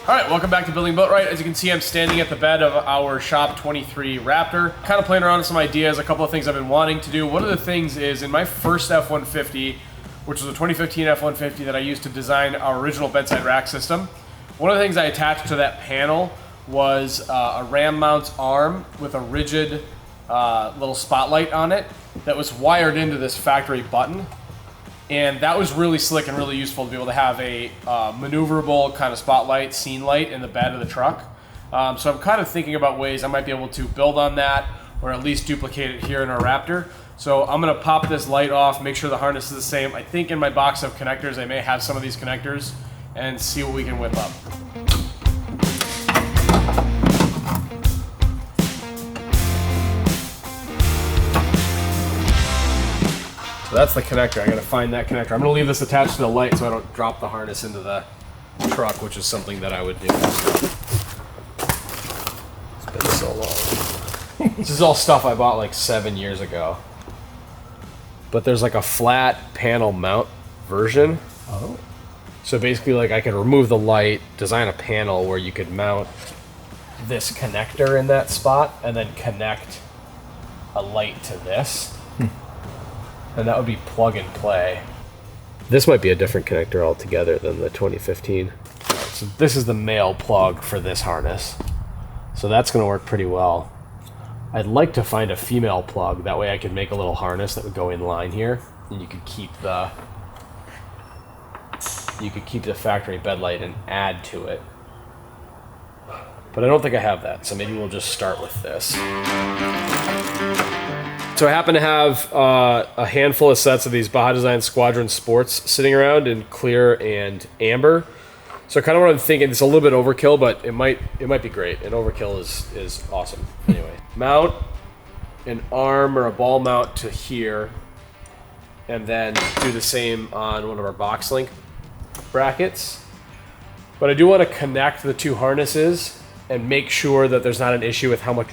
Alright, welcome back to Building BuiltRight. As you can see, I'm standing at the bed of our Shop 23 Raptor. Kind of playing around with some ideas, a couple of things I've been wanting to do. One of the things is in my first F-150, which was a 2015 F-150 that I used to design our original bedside rack system, one of the things I attached to that panel was a ram mount arm with a rigid little spotlight on it that was wired into this factory button. And that was really slick and really useful to be able to have a maneuverable kind of spotlight, scene light in the bed of the truck. So I'm kind of thinking about ways I might be able to build on that or at least duplicate it here in our Raptor. So I'm gonna pop this light off, make sure the harness is the same. I think in my box of connectors, I may have some of these connectors and see what we can whip up. So that's the connector. I gotta find that connector. I'm gonna leave this attached to the light so I don't drop the harness into the truck, which is something that I would do. It's been so long. This is all stuff I bought like 7 years ago. But there's like a flat panel mount version. Oh. So basically like I could remove the light, design a panel where you could mount this connector in that spot and then connect a light to this. And that would be plug and play. This might be a different connector altogether than the 2015. Right, so this is the male plug for this harness. So that's gonna work pretty well. I'd like to find a female plug. That way I could make a little harness that would go in line here. And you could keep the factory bed light and add to it. But I don't think I have that, so maybe we'll just start with this. So I happen to have a handful of sets of these Baja Design Squadron Sports sitting around in clear and amber. So kind of what I'm thinking, it's a little bit overkill, but it might be great. And overkill is awesome. Anyway, mount an arm or a ball mount to here, and then do the same on one of our box link brackets. But I do want to connect the two harnesses and make sure that there's not an issue with how much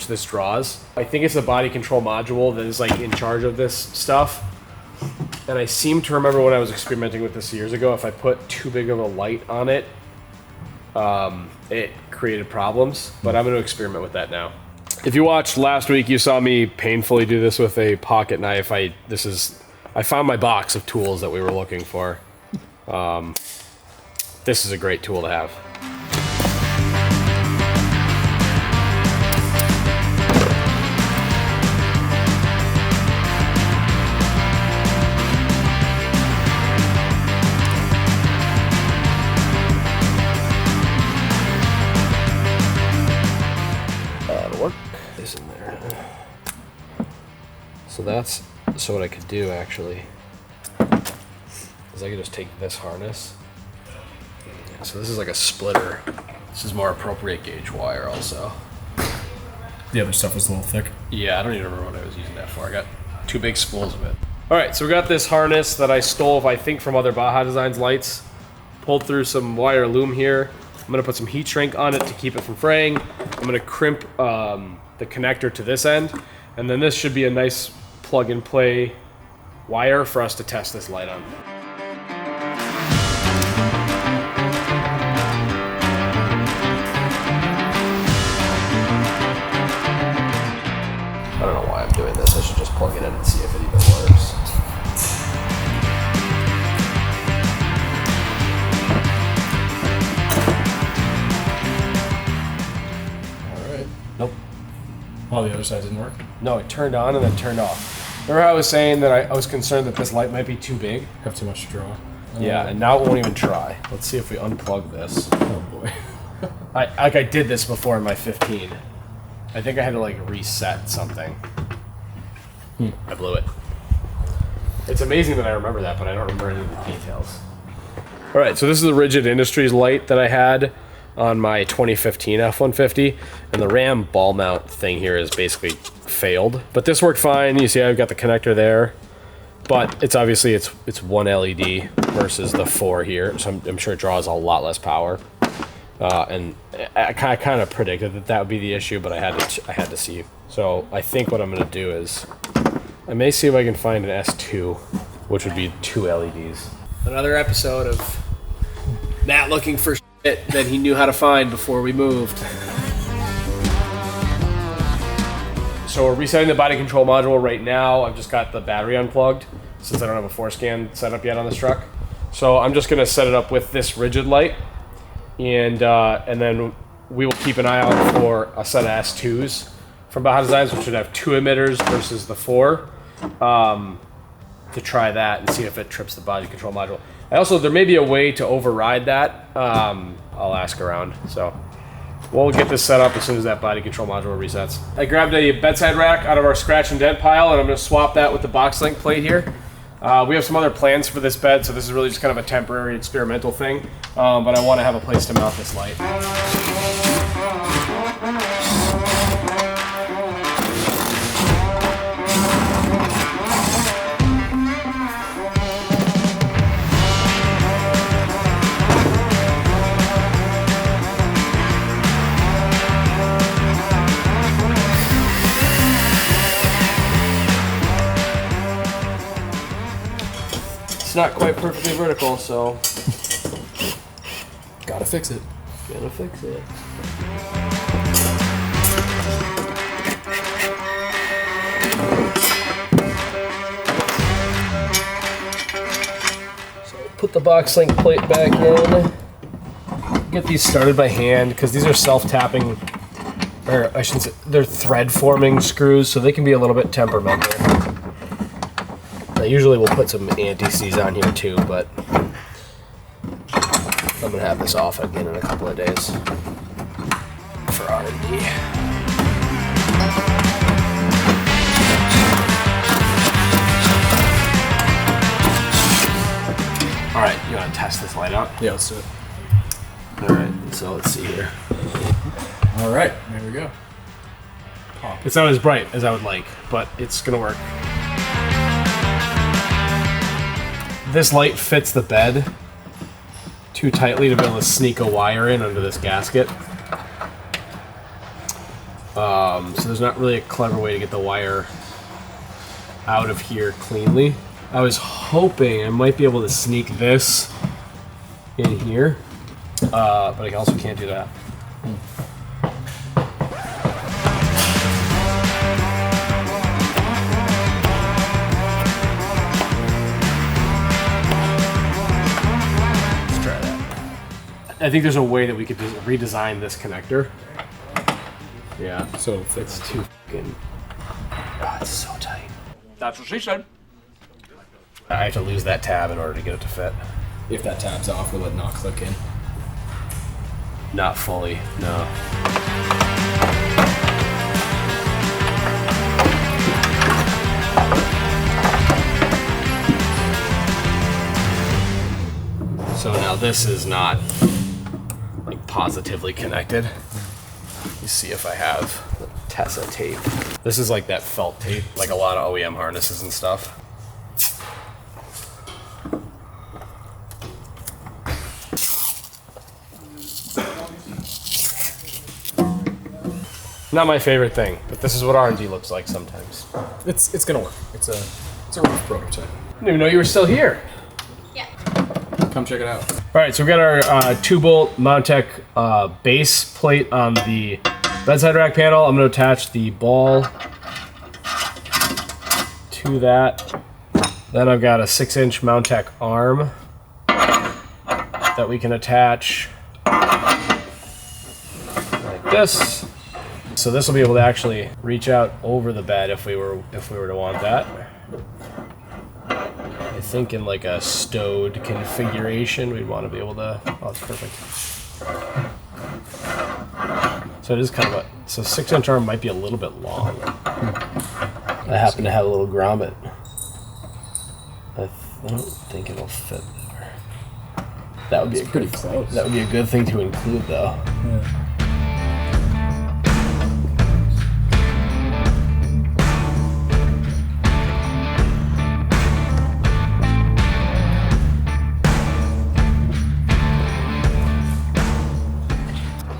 this draws. I think it's the body control module that is like in charge of this stuff. And I seem to remember when I was experimenting with this years ago, if I put too big of a light on it, it created problems, but I'm gonna experiment with that now. If you watched last week, you saw me painfully do this with a pocket knife. I found my box of tools that we were looking for. This is a great tool to have. So what I could do actually is I could just take this harness. So this is like a splitter. This is more appropriate gauge wire also. The other stuff was a little thick. Yeah, I don't even remember what I was using that for. I got two big spools of it. All right, so we got this harness that I stole, I think, from other Baja Designs lights. Pulled through some wire loom here. I'm gonna put some heat shrink on it to keep it from fraying. I'm gonna crimp the connector to this end, and then this should be a nice plug and play wire for us to test this light on. I don't know why I'm doing this. I should just plug it in and see if it even works. All right. Nope. Oh, the other side didn't work? No, it turned on and then turned off. Remember how I was saying that I was concerned that this light might be too big? Have too much to draw. Yeah, and now it won't even try. Let's see if we unplug this. Oh boy. I did this before in my 15. I think I had to like reset something. I blew it. It's amazing that I remember that, but I don't remember any of the details. All right, so this is the Rigid Industries light that I had on my 2015 F-150, and the Ram ball mount thing here is basically failed. But this worked fine. You see I've got the connector there, but it's obviously it's one LED versus the 4 here, so I'm sure it draws a lot less power. And I kind of predicted that would be the issue, but I had to see. So I think what I'm going to do is I may see if I can find an S2, which would be 2 LEDs. Another episode of Matt looking for shit that he knew how to find before we moved. So we're resetting the body control module right now. I've just got the battery unplugged since I don't have a forescan set up yet on this truck. So I'm just gonna set it up with this rigid light, and then we will keep an eye out for a set of S2s from Baja Designs, which should have 2 emitters versus the 4, to try that and see if it trips the body control module. There may be a way to override that. I'll ask around. So we'll get this set up as soon as that body control module resets. I grabbed a bedside rack out of our scratch and dent pile, and I'm going to swap that with the box link plate here. We have some other plans for this bed, so this is really just kind of a temporary experimental thing, but I want to have a place to mount this light. Not quite perfectly vertical, so Gotta fix it. gotta fix it. So put the box link plate back in. Get these started by hand because these are self-tapping, or I shouldn't say, they're thread-forming screws, so they can be a little bit temperamental. Usually we'll put some anti-seize on here too, but I'm gonna have this off again in a couple of days for R&D. All right, you wanna test this light out? Yeah, let's do it. All right, so let's see here. All right, there we go. Pop. It's not as bright as I would like, but it's gonna work. This light fits the bed too tightly to be able to sneak a wire in under this gasket. So there's not really a clever way to get the wire out of here cleanly. I was hoping I might be able to sneak this in here, but I also can't do that. I think there's a way that we could just redesign this connector. Yeah, So it's too fucking. Oh, it's so tight. That's what she said. I have to lose that tab in order to get it to fit. if that tab's off, will it not click in? Not fully, no. So now this is not like positively connected. You see if I have the Tessa tape. This is like that felt tape, like a lot of OEM harnesses and stuff. Not my favorite thing, but this is what R&D looks like sometimes. It's gonna work. It's a rough prototype. I didn't even know you were still here. Yeah. Come check it out. All right, so we got our 2-bolt Montec base plate on the bedside rack panel. I'm going to attach the ball to that. Then I've got a 6-inch Montec arm that we can attach like this. So this will be able to actually reach out over the bed if we were to want that. I think in like a stowed configuration, we'd want to be able to. Oh, it's perfect. So it is kind of a. So 6-inch arm might be a little bit long. I happen to have a little grommet. I don't think it'll fit there. That would be pretty close. That would be a good thing to include, though. Yeah.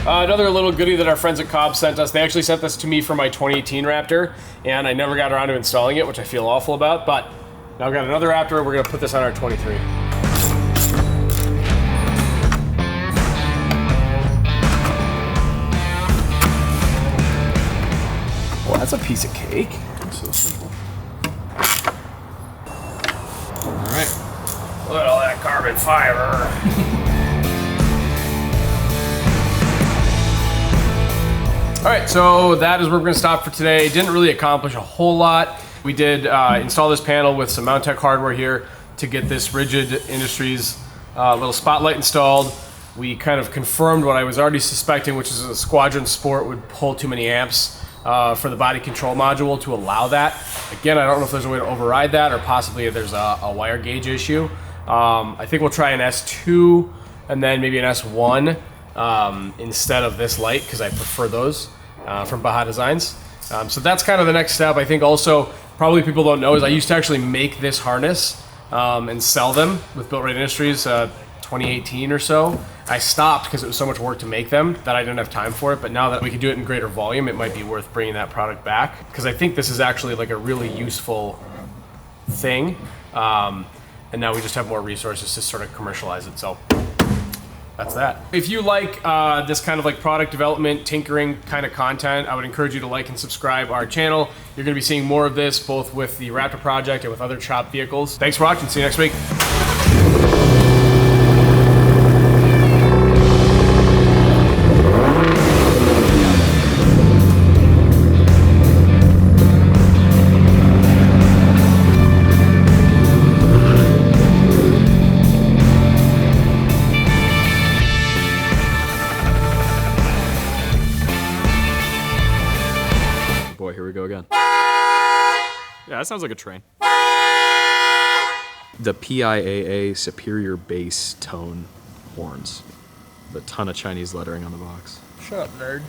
Another little goodie that our friends at Cobb sent us. They actually sent this to me for my 2018 Raptor, and I never got around to installing it, which I feel awful about, but now I've got another Raptor. We're gonna put this on our 23. Well, that's a piece of cake. So simple. All right. Look at all that carbon fiber. All right, so that is where we're gonna stop for today. Didn't really accomplish a whole lot. We did install this panel with some Mountech hardware here to get this Rigid Industries little spotlight installed. We kind of confirmed what I was already suspecting, which is a Squadron Sport would pull too many amps for the body control module to allow that. Again, I don't know if there's a way to override that, or possibly if there's a wire gauge issue. I think we'll try an S2 and then maybe an S1 instead of this light, because I prefer those from Baja Designs. So that's kind of the next step. I think also, probably people don't know, is I used to actually make this harness and sell them with BuiltRight Industries 2018 or so. I stopped because it was so much work to make them that I didn't have time for it, but now that we can do it in greater volume, it might be worth bringing that product back, because I think this is actually like a really useful thing, and now we just have more resources to sort of commercialize it. So that's that. If you like this kind of like product development, tinkering kind of content, I would encourage you to like and subscribe our channel. You're going to be seeing more of this, both with the Raptor project and with other chopped vehicles. Thanks for watching. See you next week. Boy, here we go again. Yeah, that sounds like a train. The PIAA Superior Bass Tone horns. With a ton of Chinese lettering on the box. Shut up, nerd.